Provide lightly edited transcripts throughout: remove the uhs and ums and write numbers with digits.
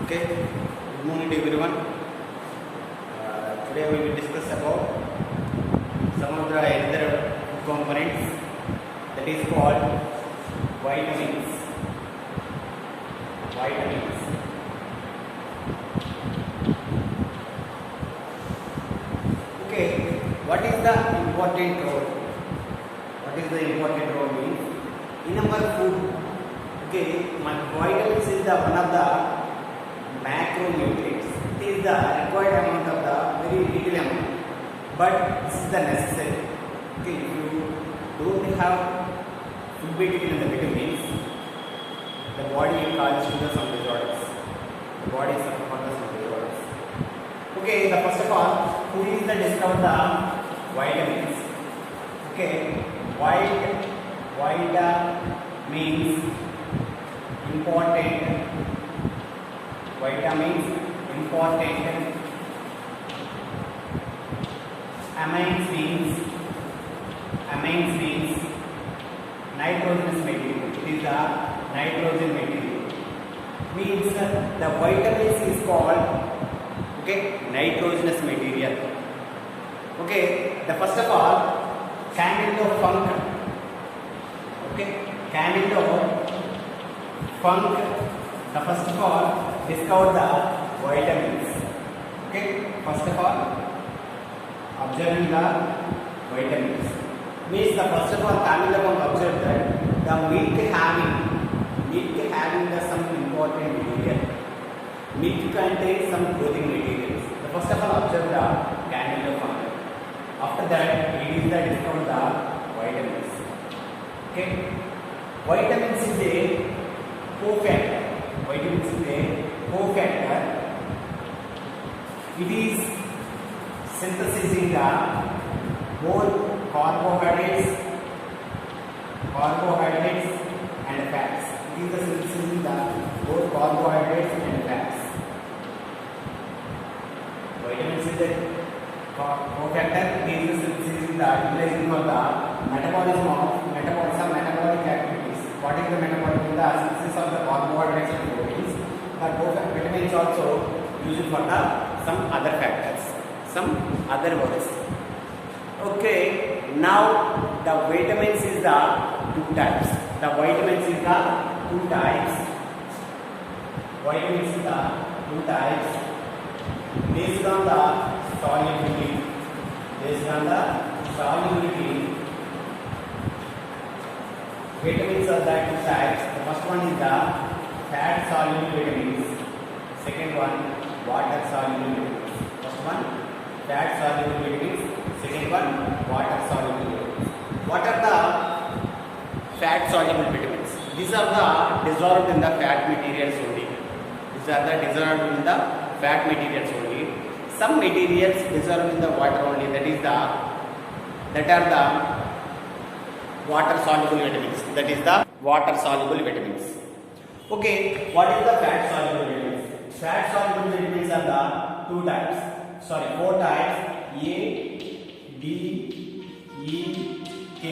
Okay, good morning to everyone. Today we will discuss about some of the other components that is called vitamins. Vitamins. Okay, what is the important role? What is the important role means? In our food, okay, vitamins is the one of the macronutrients. It is the required amount of the very little amount, but this is the necessary. Okay, if you don't have full in the vitamins, the body causes to the some disorders. The body suffers from some disorders. Okay, the first of all, who is the discovered the vitamins? Okay, vita means important. Vitamins important. Amines means nitrogenous material. It is a nitrogen material. Means the vitamins is called nitrogenous material. Okay, the first of all, Camilo Funk. Camilo Funk. The first of all discovered the vitamins. Okay, first of all, observing the vitamins. Means the first of all, Camilo Funk observed that the milk having the some important material. Milk contains some clothing materials. The first of all observed the Camilo Funk. After that, it is the discovered the vitamins. Okay, vitamins is a cofactor. Vitamins is a cofactor. It is synthesizing the both carbohydrates and fats. It is the synthesizing the both carbohydrates and fats. Vitamins is a cofactor. It is the synthesizing the utilizing for the metabolic activities. What is the metabolism? The synthesis of the carbohydrates and proteins. The vitamins also used for the some other factors, some other words. Okay, now the vitamins is the two types. The vitamins is the two types. Vitamins is the two types based on the solubility. Vitamins are the two types. The first one is the fat soluble vitamins. Second one, water soluble vitamins. First one, fat soluble vitamins. Second one, water soluble vitamins. What are the fat soluble vitamins? These are the dissolved in the fat materials only. Some materials dissolved in the water only. That are the water soluble vitamins. That is the water soluble vitamins. Okay, what is the fat soluble vitamins? Fat soluble vitamins are the four types. A, D, E, K.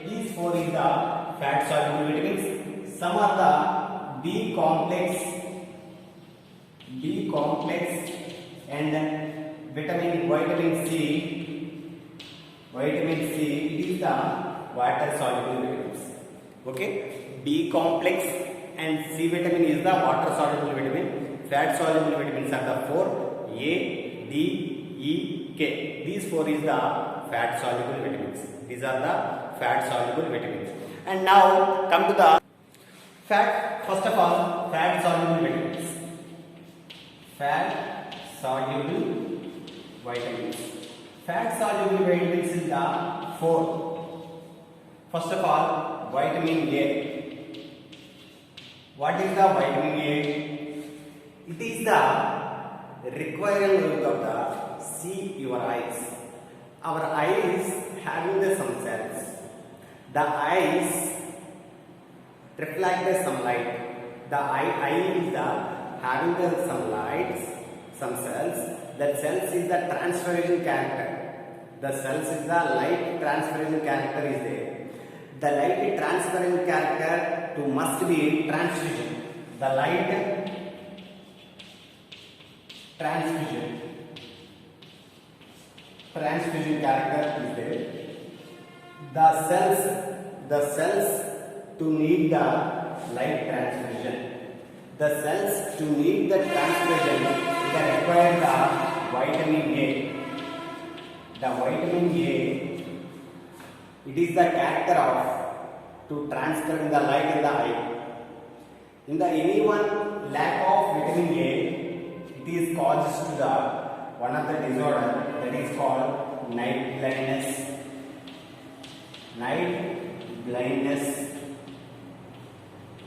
These four is the fat soluble vitamins. Some are the B complex and vitamin C. It is the water soluble vitamins. Okay, B complex and C vitamin is the water soluble vitamin. Fat soluble vitamins are the four: A, D, E, K. These four is the fat soluble vitamins. These are the fat soluble vitamins. And now come to the fat. First of all, fat soluble vitamins. Fat soluble vitamins. Fat soluble vitamins is the four. First of all, vitamin A. What is the vitamin A? It is the requirement of the see your eyes. Our eyes having the some cells. The eyes reflect the sunlight. The eye is the having the sunlight, some cells. That cells is the transferring character. The cells is the light transferring character is there. The light transferring character to must be transfusion. The light transfusion. Transfusion character is there. The cells to need the light transfusion. The cells to need the transfusion they require the vitamin A. The vitamin A, it is the character of to transfer the light in the eye. In the anyone lack of vitamin A, it is causes to the one of the disorder that is called night blindness. Night blindness.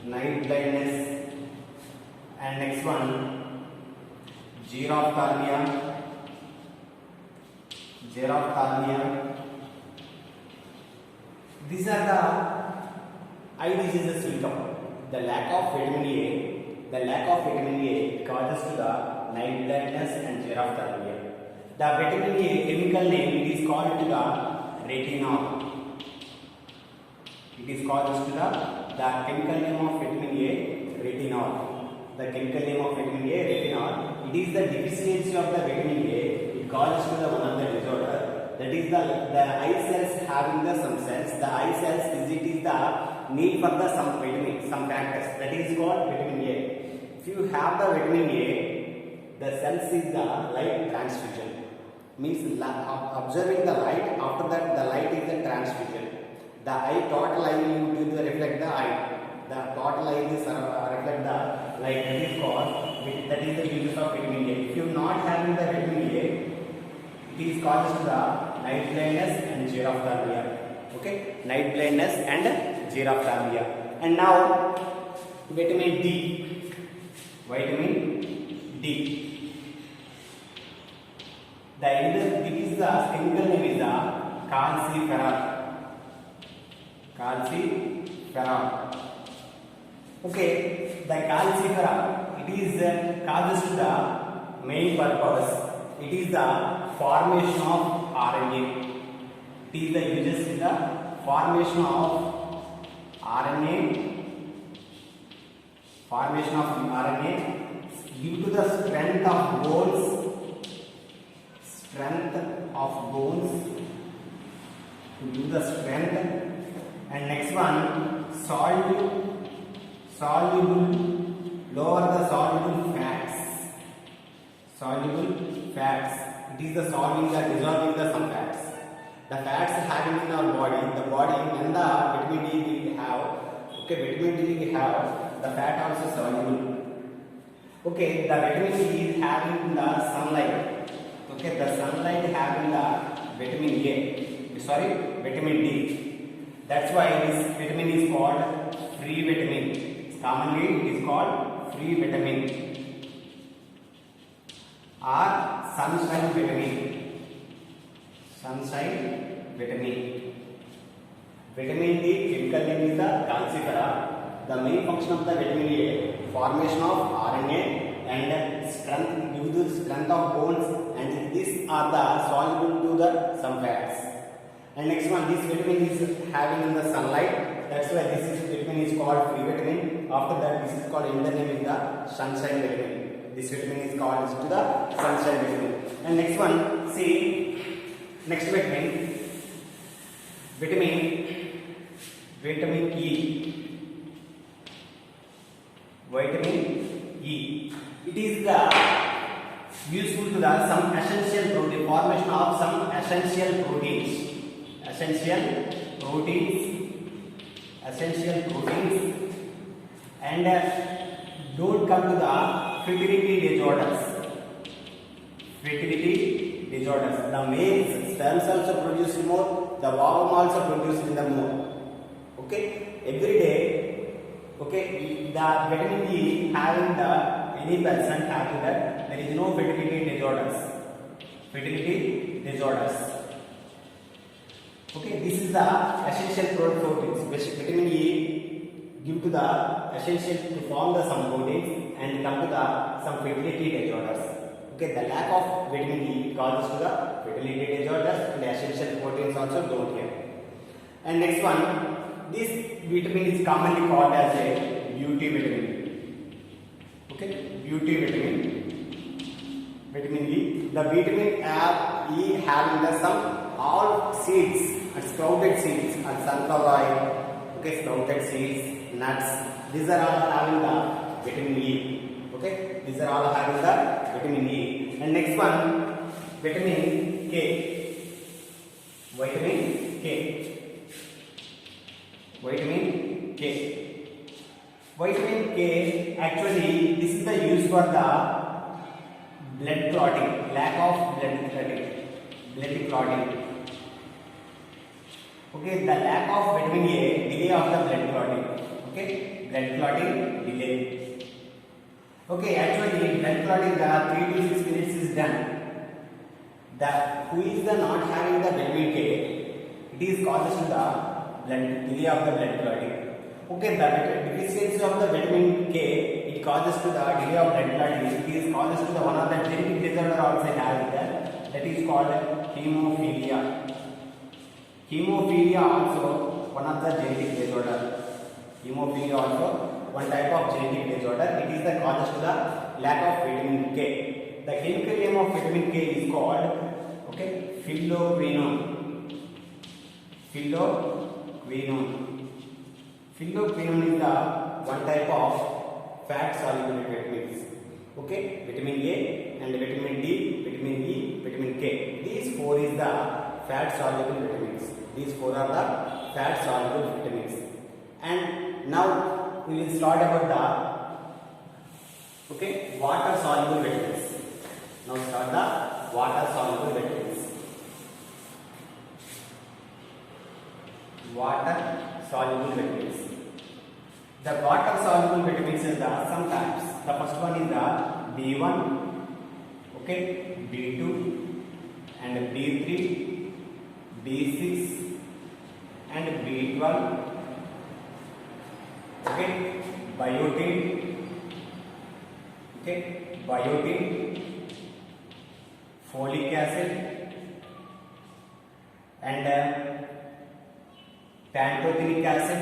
Night blindness. And next one, xerophthalmia. Xerophthalmia. These are the eye diseases will come. The lack of vitamin A causes to the night blindness and xerophthalmia. The vitamin A chemical name it is called to the retinol. It is called to the chemical name of vitamin A, retinol. The chemical name of vitamin A, retinol. It is the deficiency of the vitamin A. It causes to the one of the disorder. That is the eye cells having the some cells. The eye cells it is the need for the some vitamin, some factors. That is called vitamin A. If you have the vitamin A, the cells is the light transfusion. Means observing the light. After that, the light is the transfusion. The eye total eye will reflect the eye. The total eye is reflect the light. That is called. That is the use of vitamin A. If you not having the vitamin A, it is causes to the night blindness and xerophthalmia. Okay, night blindness and xerophthalmia. And now vitamin D. Vitamin D. It is the chemical name is the calciferol. Calciferol. Okay, the calciferol it is causes to the main purpose. It is the formation of RNA. It is the uses in the formation of RNA. Formation of RNA due to the strength of bones. Strength of bones. Due to the strength. And next one, lower the soluble fats. Soluble fats. It is the dissolving the some fats. The fats having in our body, when the vitamin D we have, the fat also soluble. Okay, the vitamin D is having the sunlight. Okay, the sunlight having the vitamin D. That's why this vitamin is called free vitamin. Commonly it is called free vitamin or sunshine vitamin. Sunshine vitamin. Vitamin D chemical name is the calciferol. The main function of the vitamin A, formation of RNA and strength due to strength of bones, and these are the soluble to the some fats. And next one, this vitamin is having in the sunlight. That's why this vitamin is called free vitamin. After that, this is called in the name is the sunshine vitamin. This vitamin is called to the sunshine vitamin. And next one, see, next vitamin, vitamin E. Vitamin E. It is the useful to the some essential protein, formation of some essential proteins. Essential proteins, and don't come to the fertility disorders. The male sperm cells are produced more, the ovum also produced in the more. Okay, every day. Okay, the vitamin E having the any person having that there is no fertility disorders. Okay, this is the essential proteins. Vitamin E give to the essential to form the some proteins and come to the some fertility disorders. Okay, the lack of vitamin E causes to the fertility disorders, and the essential proteins also don't have. And next one, this vitamin is commonly called as a beauty vitamin. Okay, beauty vitamin. vitamin E. The vitamin E having the some all seeds and sprouted seeds and sunflower oil, okay, sprouted seeds, nuts. These are all having the vitamin E. Okay, these are all having the vitamin E. And next one, vitamin K. Vitamin K. Vitamin K. Vitamin K, actually this is the use for the blood clotting, lack of blood clotting. Okay, the lack of vitamin A, delay of the blood clotting. Okay, blood clotting delay. Okay, actually blood clotting the 3 to 6 minutes is done. The who is the not having the vitamin K, it is causes to the delay of the blood clotting. Okay, the deficiency of the vitamin K, it causes to the delay of blood clotting. It is causes to the one of the genetic disorder also having that is called hemophilia. Hemophilia also one of the genetic disorder. Hemophilia also one type of genetic disorder. It is the causes to the lack of vitamin K. The chemical name of vitamin K is called, okay, phylloquinone. Phylloquinone. Phylloquinone is the one type of fat soluble vitamins. Okay, vitamin A and vitamin D, vitamin E, vitamin K. These 4 is the fat soluble vitamins. These 4 are the fat soluble vitamins. And now we will start about the, okay, water soluble vitamins. Now start the water soluble vitamins. Water soluble vitamins. The water soluble vitamins is the some types. The first one is the B1, okay, B2 and B3, B6 and B12, okay, biotin, okay, biotin, folic acid and pantothenic acid,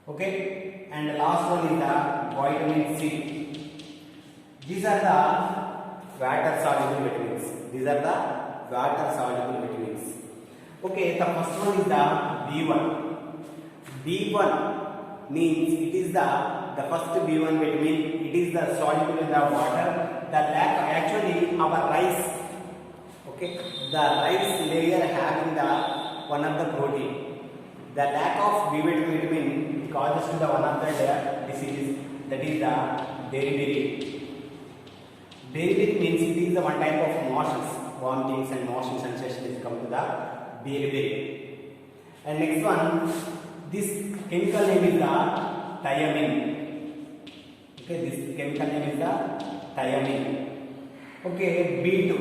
okay, and the last one is the vitamin C. These are the water soluble vitamins. Okay, the first one is the B1. B1 means it is the first B1 vitamin. It is the soluble in the water. The lack, actually our rice, okay, the rice layer having the one of the protein. The lack of B vitamin causes to the one of the disease, that is the beriberi. Beriberi means it is the one type of motions, vomitings and motion sensation is come to the beriberi. And next one, this chemical name is the thiamine. Okay, this chemical name is the thiamine. Okay, B2.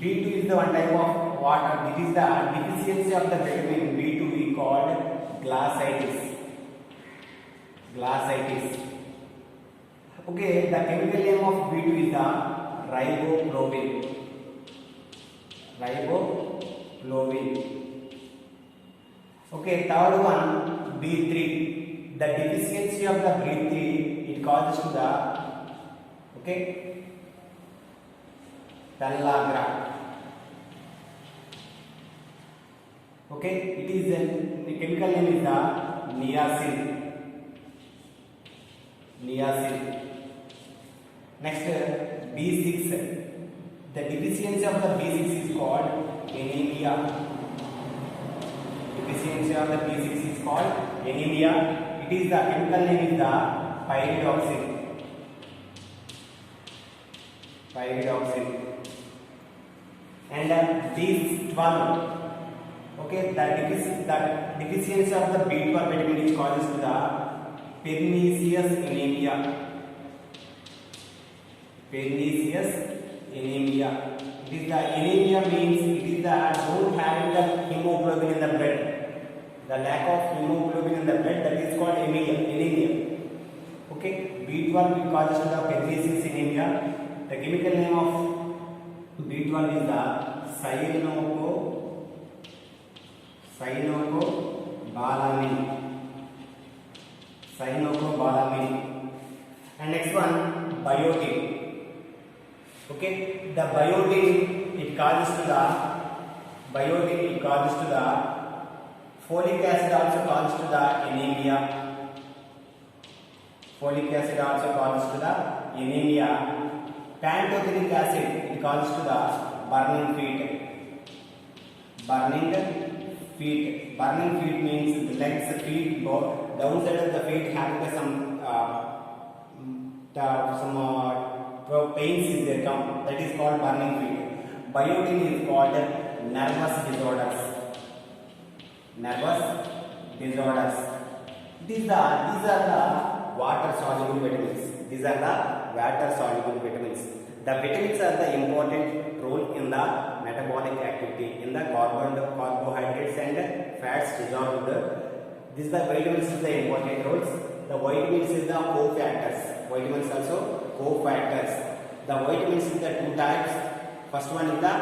B2 is the one type of water. This is the deficiency of the vitamin B2 we called glossitis. Okay, the chemical name of B2 is the riboflavin. Okay, third one, B3. The deficiency of the B3, it causes to the, okay, pellagra. Okay, it is the chemical name is the niacin. Next, B6. The deficiency of the B6 is called anemia. It is the chemical name is the pyridoxine. And B12. Okay, the deficiency of the B12 vitamin is causes to the pernicious anemia. It is the anemia means it is the don't having the hemoglobin in the blood. The lack of hemoglobin in the blood, that is called anemia. Okay, B12 will causes to the pernicious anemia. The chemical name of B12 is the cyanocobalamin. Okay, the biotin it causes to the folic acid also causes to the anemia. Folic acid also causes to the anemia. Pantothenic acid it causes to the burning feet. Burning feet means the legs, feet, downside of the feet having some pains is there come. That is called burning feet. Biotin is called nervous disorders. Nervous disorders. These are the water soluble vitamins. These are the water soluble vitamins. The vitamins are the important role in the metabolic activity, in the carbohydrates and fats dissolved. These are the vitamins is the important roles. The vitamins is the cofactors. Vitamins also cofactors. The vitamins is the two types. First one is the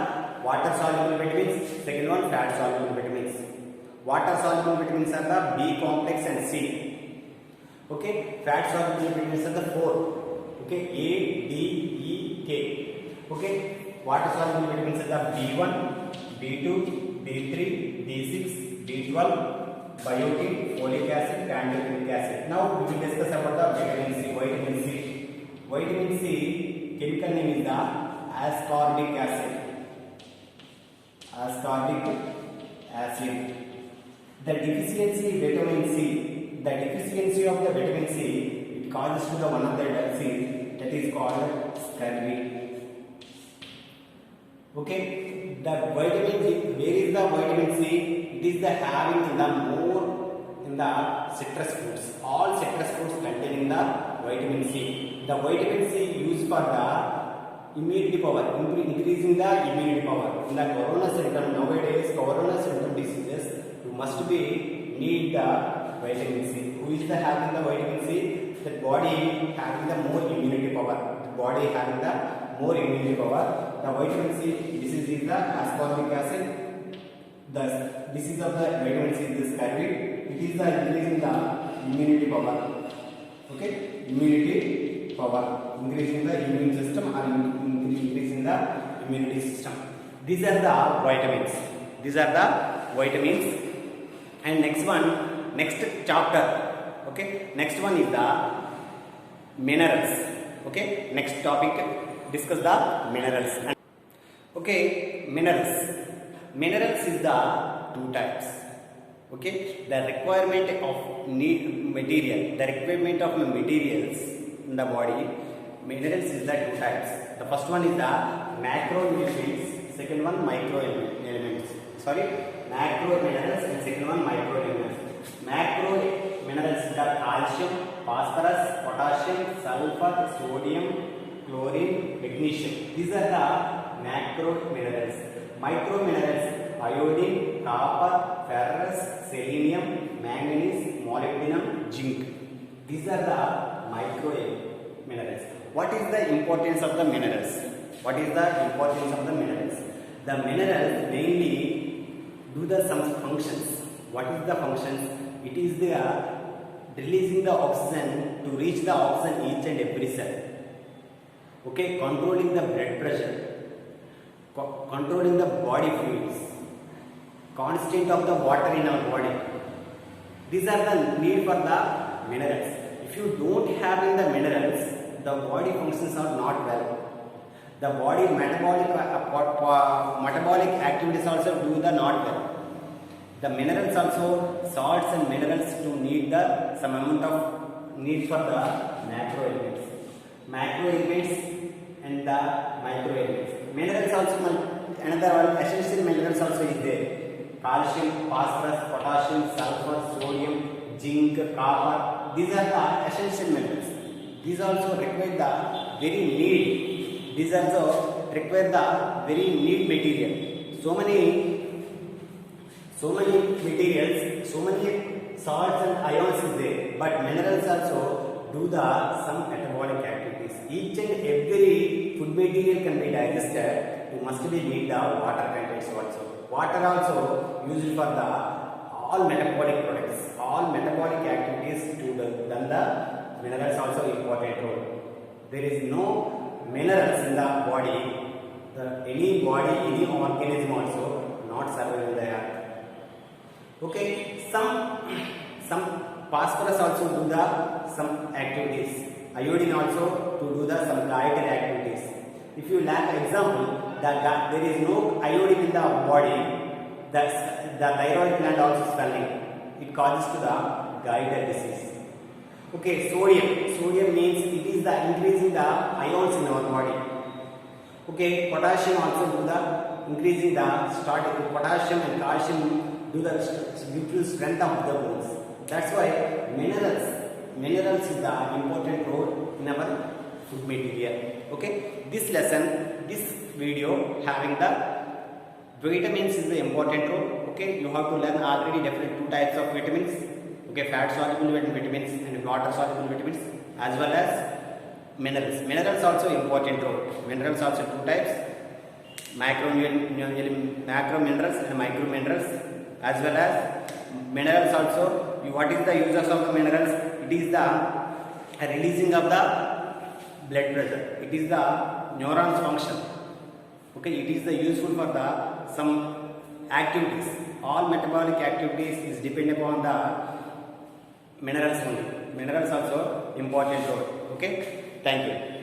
water soluble vitamins. Second one fat soluble vitamins. Water soluble vitamins are the B complex and C. Okay, fat soluble vitamins are the 4. Okay, A, D, E, K. Okay, water soluble vitamins are the B1, B2, B3, B6, B12, biotin, folic acid, pantothenic acid. Now we will discuss about the vitamin C. Vitamin C. Vitamin C chemical name is the ascorbic acid. Ascorbic acid. The deficiency of the vitamin C, it causes to the one of the disease that is called scurvy. Okay, the vitamin C, where is the vitamin C? It is the having in the more in the citrus fruits. All citrus fruits containing the vitamin C. The vitamin C used for the immunity power, increasing the immunity power. In the corona symptom nowadays, corona symptom diseases, you must be need the vitamin C. Who is the having the vitamin C? The body having the more immunity power. The body having the more immunity power. The vitamin C, this is the ascorbic acid. The disease of the vitamin C is scurvy. It is the increasing the immunity power. Okay, immunity power, increasing the immune system or increasing the immunity system. These are the vitamins. These are the vitamins. And next chapter. Okay, next one is the minerals. Okay, next topic discuss the minerals. Okay, minerals is the two types. Okay, the requirement of the requirement of materials in the body. Minerals is the two types. The first one is the macro nutrients, second one micro elements. Macro minerals and second one micro elements. Macro minerals are calcium, phosphorus, potassium, sulfur, sodium, chlorine, magnesium. These are the macro minerals. Micro minerals: iodine, copper, ferrous, selenium, manganese, molybdenum, zinc. These are the micro minerals. What is the importance of the minerals? What is the importance of the minerals? The minerals mainly do the some functions. What is the functions? It is the releasing the oxygen to reach the oxygen each and every cell. Okay, controlling the blood pressure, controlling the body fluids, constant of the water in our body. These are the need for the minerals. If you don't have in the minerals, the body functions are not well. The body metabolic activities also do the not well. The minerals also, salts and minerals to need the some amount of need for the macro elements and the micro elements. Minerals also, another one essential minerals also is there. Calcium, phosphorus, potassium, sulfur, sodium, zinc, copper. These are the essential minerals. These also require the very need. These also require the very need material. So many materials, so many salts and ions is there, but minerals also do the some metabolic activities. Each and every food material can be digested. You must be need the water contents also. Water also used for the all metabolic products, all metabolic activities to the minerals also important role. There is no minerals in the body, any organism also not survive in the earth. Okay, some phosphorus also do the some activities. Iodine also to do the some dietary activities. If you lack example that there is no iodine in the body, the thyroid gland also swelling. It causes to the goiter disease. Okay, sodium means it is the increasing the ions in our body. Okay, potassium also do the increasing the potassium and calcium do the due to strength of the bones. That's why minerals is the important role in our food material. Okay, this video having the vitamins is the important role. Okay, you have to learn already different two types of vitamins. Okay, fat soluble vitamins and water soluble vitamins, as well as minerals also important role. Minerals also two types, macro minerals and micro minerals, as well as minerals also. What is the uses of the minerals? It is the releasing of the blood pressure. It is the neurons function. Okay, it is the useful for the some activities. All metabolic activities is depend upon the minerals only. Minerals also important role. Okay, thank you.